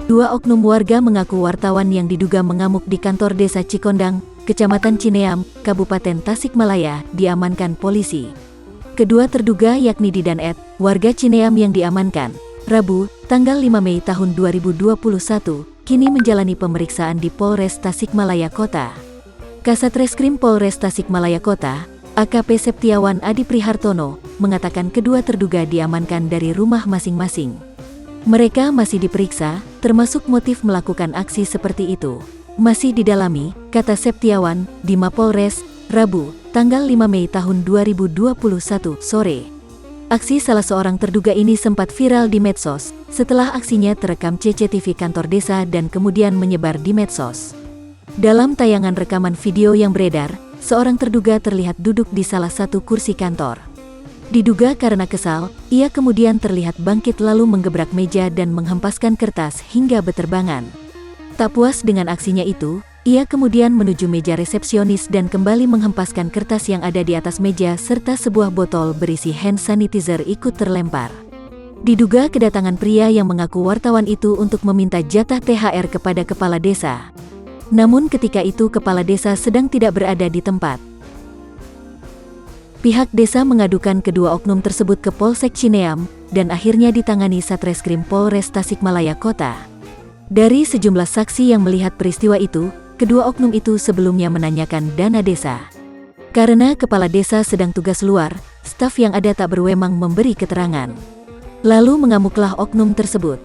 Dua oknum warga mengaku wartawan yang diduga mengamuk di kantor desa Cikondang, Kecamatan Cineam, Kabupaten Tasikmalaya, diamankan polisi. Kedua terduga yakni Didan Ed, warga Cineam yang diamankan Rabu, tanggal 5 Mei tahun 2021, kini menjalani pemeriksaan di Polres Tasikmalaya Kota. Kasatreskrim Polres Tasikmalaya Kota, AKP Septiawan Adi Prihartono, mengatakan kedua terduga diamankan dari rumah masing-masing. Mereka masih diperiksa, termasuk motif melakukan aksi seperti itu masih didalami, kata Septiawan, di Mapolres, Rabu, tanggal 5 Mei tahun 2021 sore. Aksi salah seorang terduga ini sempat viral di medsos, setelah aksinya terekam CCTV kantor desa dan kemudian menyebar di medsos. Dalam tayangan rekaman video yang beredar, seorang terduga terlihat duduk di salah satu kursi kantor. Diduga karena kesal, ia kemudian terlihat bangkit lalu menggebrak meja dan menghempaskan kertas hingga beterbangan. Tak puas dengan aksinya itu, ia kemudian menuju meja resepsionis dan kembali menghempaskan kertas yang ada di atas meja serta sebuah botol berisi hand sanitizer ikut terlempar. Diduga kedatangan pria yang mengaku wartawan itu untuk meminta jatah THR kepada kepala desa. Namun ketika itu kepala desa sedang tidak berada di tempat. Pihak desa mengadukan kedua oknum tersebut ke Polsek Cineam, dan akhirnya ditangani Satreskrim Polres Tasikmalaya Kota. Dari sejumlah saksi yang melihat peristiwa itu, kedua oknum itu sebelumnya menanyakan dana desa. Karena kepala desa sedang tugas luar, staf yang ada tak berwenang memberi keterangan. Lalu mengamuklah oknum tersebut.